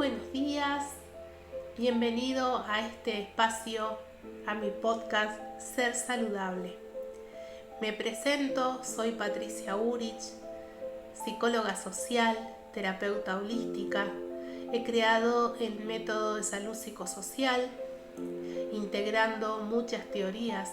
buenos días. Bienvenido a este espacio, a mi podcast Ser Saludable. Me presento, soy Patricia Urich, psicóloga social, terapeuta holística. He creado el método de salud psicosocial, integrando muchas teorías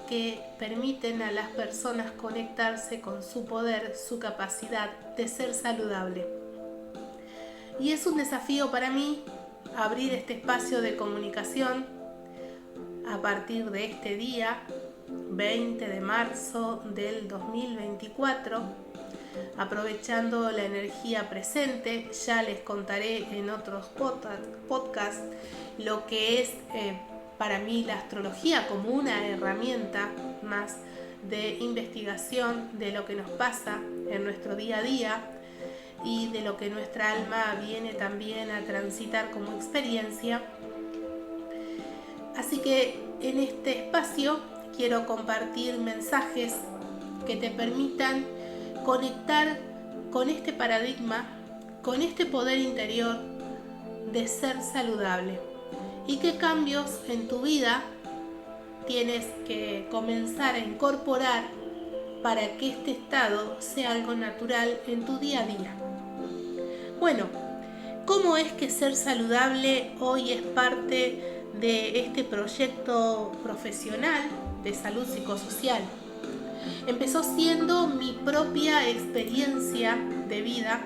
que permiten a las personas conectarse con su poder, su capacidad de ser saludable. Y es un desafío para mí abrir este espacio de comunicación a partir de este día, 20 de marzo del 2024, aprovechando la energía presente. Ya les contaré en otros podcasts lo que es para mí la astrología como una herramienta más de investigación de lo que nos pasa en nuestro día a día y de lo que nuestra alma viene también a transitar como experiencia. Así que en este espacio quiero compartir mensajes que te permitan conectar con este paradigma, con este poder interior de ser saludable. ¿Y qué cambios en tu vida tienes que comenzar a incorporar para que este estado sea algo natural en tu día a día? Bueno, ¿cómo es que ser saludable hoy es parte de este proyecto profesional de salud psicosocial? Empezó siendo mi propia experiencia de vida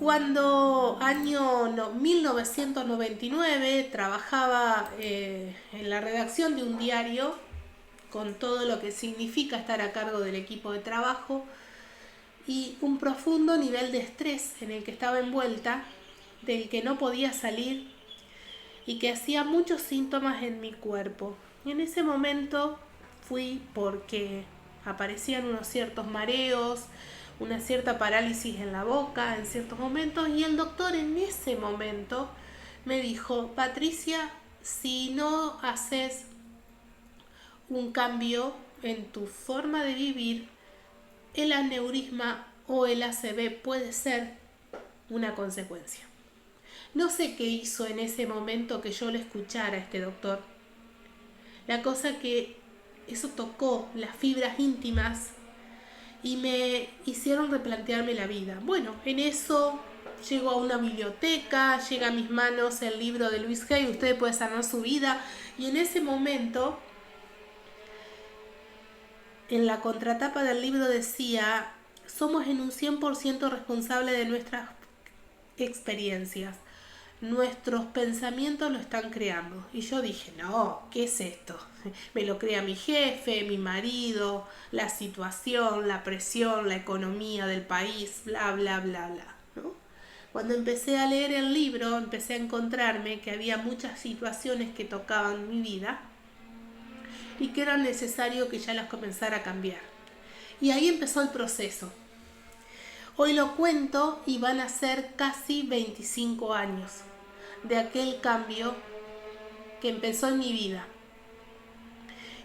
cuando año 1999 trabajaba en la redacción de un diario con todo lo que significa estar a cargo del equipo de trabajo y un profundo nivel de estrés en el que estaba envuelta, del que no podía salir y que hacía muchos síntomas en mi cuerpo. Y en ese momento fui porque aparecían unos ciertos mareos, una cierta parálisis en la boca en ciertos momentos, y el doctor en ese momento me dijo: Patricia, si no haces un cambio en tu forma de vivir, el aneurisma o el ACV puede ser una consecuencia. No sé qué hizo en ese momento que yo le escuchara a este doctor. La cosa que eso tocó las fibras íntimas y me hicieron replantearme la vida. Bueno, en eso llego a una biblioteca, llega a mis manos el libro de Luis Hay, Usted puede sanar su vida, y en ese momento, en la contratapa del libro decía: somos en un 100% responsable de nuestras experiencias. Nuestros pensamientos lo están creando. Y yo dije: no, ¿qué es esto? Me lo crea mi jefe, mi marido, la situación, la presión, la economía del país, bla, bla, bla, bla, ¿no? Cuando empecé a leer el libro, empecé a encontrarme que había muchas situaciones que tocaban mi vida y que era necesario que ya las comenzara a cambiar. Y ahí empezó el proceso. Hoy lo cuento y van a ser casi 25 años de aquel cambio que empezó en mi vida.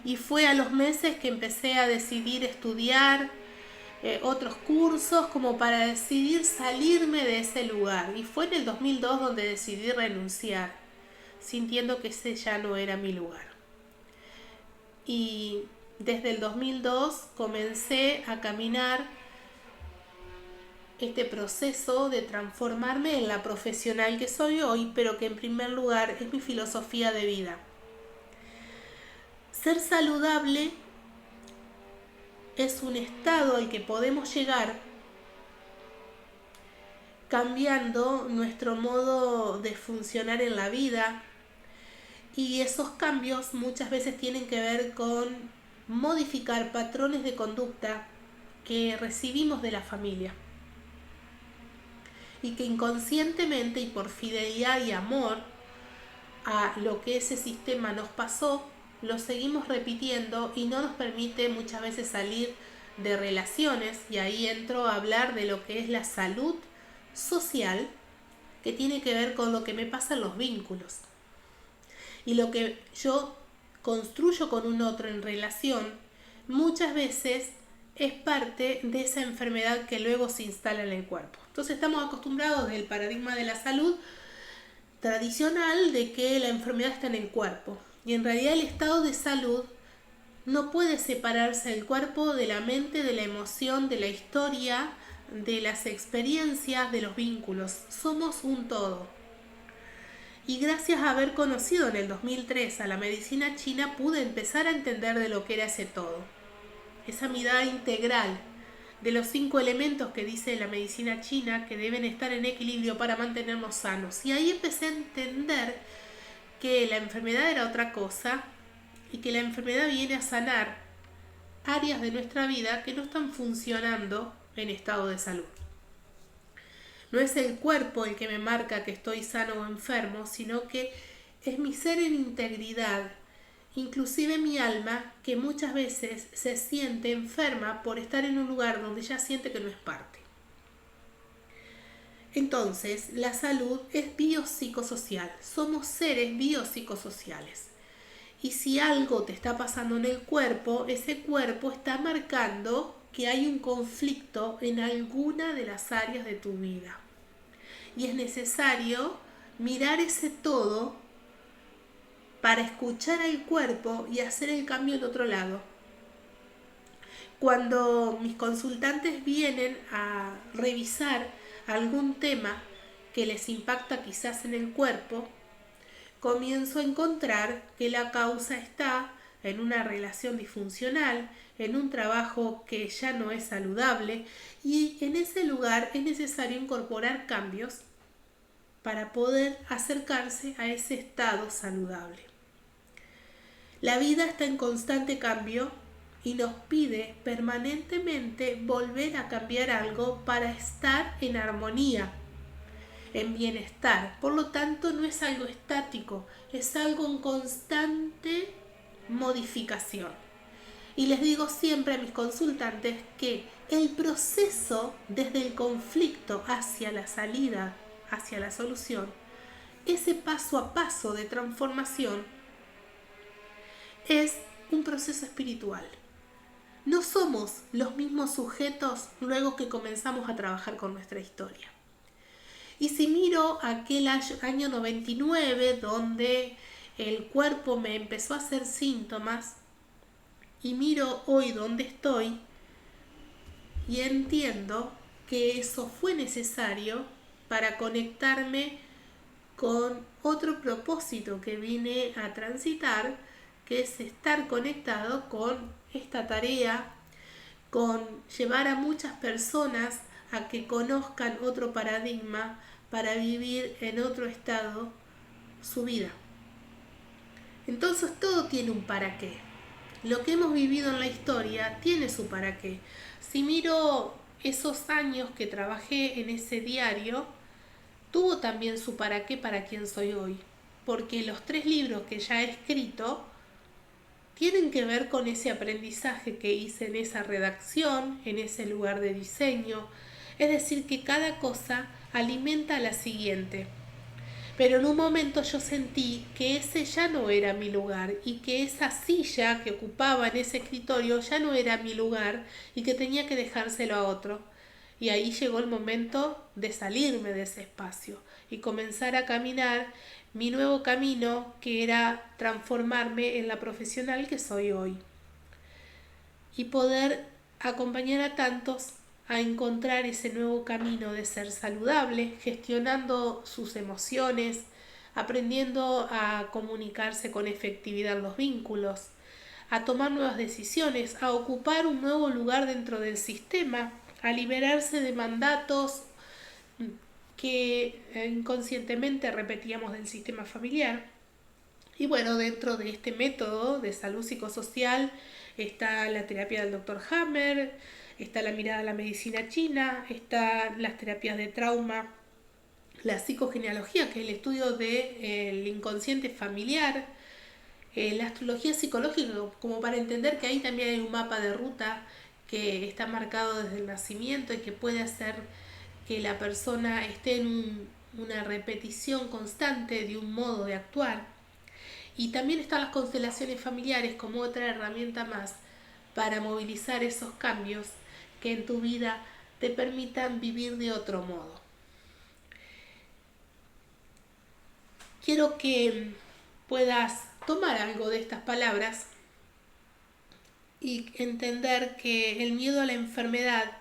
Y fue a los meses que empecé a decidir estudiar otros cursos como para decidir salirme de ese lugar. Y fue en el 2002 donde decidí renunciar, sintiendo que ese ya no era mi lugar. Y desde el 2002 comencé a caminar este proceso de transformarme en la profesional que soy hoy, pero que en primer lugar es mi filosofía de vida. Ser saludable es un estado al que podemos llegar cambiando nuestro modo de funcionar en la vida, y esos cambios muchas veces tienen que ver con modificar patrones de conducta que recibimos de la familia y que inconscientemente y por fidelidad y amor a lo que ese sistema nos pasó, lo seguimos repitiendo y no nos permite muchas veces salir de relaciones. Y ahí entro a hablar de lo que es la salud social, que tiene que ver con lo que me pasa en los vínculos y lo que yo construyo con un otro en relación. Muchas veces es parte de esa enfermedad que luego se instala en el cuerpo. Entonces estamos acostumbrados del paradigma de la salud tradicional de que la enfermedad está en el cuerpo. Y en realidad el estado de salud no puede separarse del cuerpo, de la mente, de la emoción, de la historia, de las experiencias, de los vínculos. Somos un todo. Y gracias a haber conocido en el 2003 a la medicina china, pude empezar a entender de lo que era ese todo. Esa mirada integral de los 5 elementos que dice la medicina china que deben estar en equilibrio para mantenernos sanos. Y ahí empecé a entender que la enfermedad era otra cosa y que la enfermedad viene a sanar áreas de nuestra vida que no están funcionando en estado de salud. No es el cuerpo el que me marca que estoy sano o enfermo, sino que es mi ser en integridad, inclusive mi alma, que muchas veces se siente enferma por estar en un lugar donde ya siente que no es parte. Entonces, la salud es biopsicosocial. Somos seres biopsicosociales. Y si algo te está pasando en el cuerpo, ese cuerpo está marcando que hay un conflicto en alguna de las áreas de tu vida. Y es necesario mirar ese todo para escuchar al cuerpo y hacer el cambio en otro lado. Cuando mis consultantes vienen a revisar algún tema que les impacta quizás en el cuerpo, comienzo a encontrar que la causa está en una relación disfuncional, en un trabajo que ya no es saludable, y en ese lugar es necesario incorporar cambios para poder acercarse a ese estado saludable. La vida está en constante cambio y nos pide permanentemente volver a cambiar algo para estar en armonía, en bienestar. Por lo tanto, no es algo estático, es algo en constante modificación. Y les digo siempre a mis consultantes que el proceso desde el conflicto hacia la salida, hacia la solución, ese paso a paso de transformación es un proceso espiritual. No somos los mismos sujetos luego que comenzamos a trabajar con nuestra historia. Y si miro aquel año 99 donde el cuerpo me empezó a hacer síntomas y miro hoy donde estoy y entiendo que eso fue necesario para conectarme con otro propósito que vine a transitar, que es estar conectado con esta tarea, con llevar a muchas personas a que conozcan otro paradigma para vivir en otro estado su vida. Entonces todo tiene un para qué. Lo que hemos vivido en la historia tiene su para qué. Si miro esos años que trabajé en ese diario, tuvo también su para qué para quien soy hoy. Porque los 3 libros que ya he escrito tienen que ver con ese aprendizaje que hice en esa redacción, en ese lugar de diseño. Es decir, que cada cosa alimenta a la siguiente. Pero en un momento yo sentí que ese ya no era mi lugar y que esa silla que ocupaba en ese escritorio ya no era mi lugar y que tenía que dejárselo a otro. Y ahí llegó el momento de salirme de ese espacio y comenzar a caminar mi nuevo camino, que era transformarme en la profesional que soy hoy y poder acompañar a tantos a encontrar ese nuevo camino de ser saludable, gestionando sus emociones, aprendiendo a comunicarse con efectividad en los vínculos, a tomar nuevas decisiones, a ocupar un nuevo lugar dentro del sistema, a liberarse de mandatos que inconscientemente repetíamos del sistema familiar. Y bueno, dentro de este método de salud psicosocial está la terapia del Dr. Hammer, está la mirada a la medicina china, están las terapias de trauma, la psicogenealogía, que es el estudio del inconsciente familiar, la astrología psicológica, como para entender que ahí también hay un mapa de ruta que está marcado desde el nacimiento y que puede hacer que la persona esté en una repetición constante de un modo de actuar. Y también están las constelaciones familiares como otra herramienta más para movilizar esos cambios que en tu vida te permitan vivir de otro modo. Quiero que puedas tomar algo de estas palabras y entender que el miedo a la enfermedad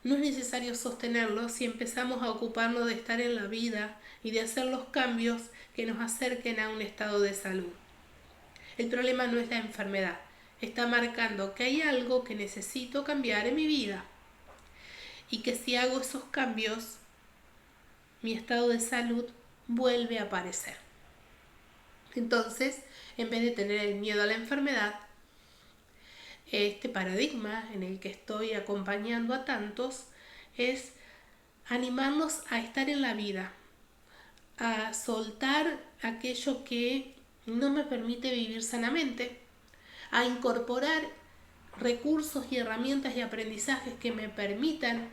no es necesario sostenerlo si empezamos a ocuparnos de estar en la vida y de hacer los cambios que nos acerquen a un estado de salud. El problema no es la enfermedad, está marcando que hay algo que necesito cambiar en mi vida y que si hago esos cambios, mi estado de salud vuelve a aparecer. Entonces, en vez de tener el miedo a la enfermedad, este paradigma en el que estoy acompañando a tantos es animarnos a estar en la vida, a soltar aquello que no me permite vivir sanamente, a incorporar recursos y herramientas y aprendizajes que me permitan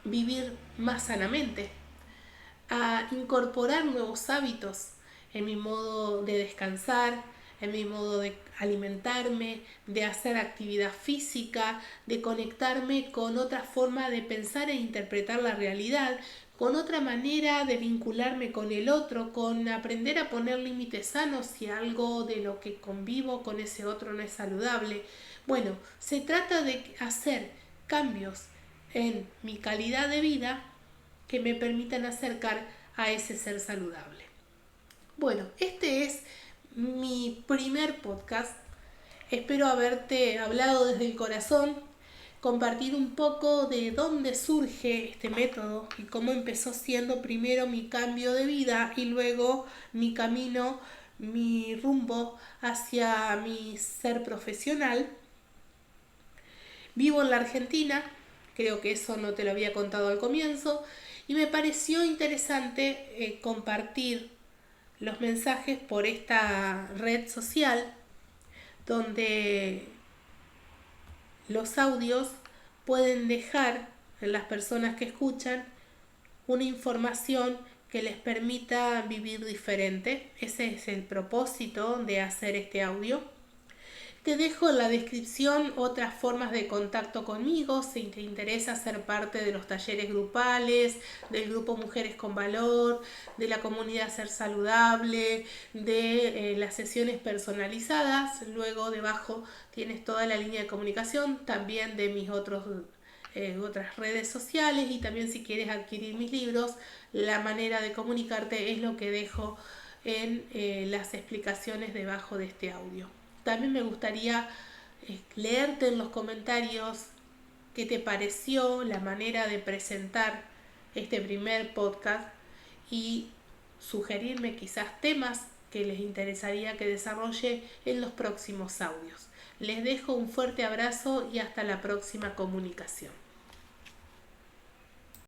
vivir más sanamente, a incorporar nuevos hábitos en mi modo de descansar, en mi modo de alimentarme, de hacer actividad física, de conectarme con otra forma de pensar e interpretar la realidad, con otra manera de vincularme con el otro, con aprender a poner límites sanos si algo de lo que convivo con ese otro no es saludable. Bueno, se trata de hacer cambios en mi calidad de vida que me permitan acercar a ese ser saludable. Bueno, este es mi primer podcast. Espero haberte hablado desde el corazón, compartir un poco de dónde surge este método y cómo empezó siendo primero mi cambio de vida y luego mi camino, mi rumbo hacia mi ser profesional. Vivo en la Argentina, creo que eso no te lo había contado al comienzo, y me pareció interesante compartir los mensajes por esta red social donde los audios pueden dejar en las personas que escuchan una información que les permita vivir diferente. Ese es el propósito de hacer este audio. Te dejo en la descripción otras formas de contacto conmigo si te interesa ser parte de los talleres grupales, del grupo Mujeres con Valor, de la comunidad Ser Saludable, de las sesiones personalizadas. Luego debajo tienes toda la línea de comunicación, también de mis otras redes sociales, y también si quieres adquirir mis libros, la manera de comunicarte es lo que dejo en las explicaciones debajo de este audio. También me gustaría leerte en los comentarios qué te pareció la manera de presentar este primer podcast y sugerirme quizás temas que les interesaría que desarrolle en los próximos audios. Les dejo un fuerte abrazo y hasta la próxima comunicación.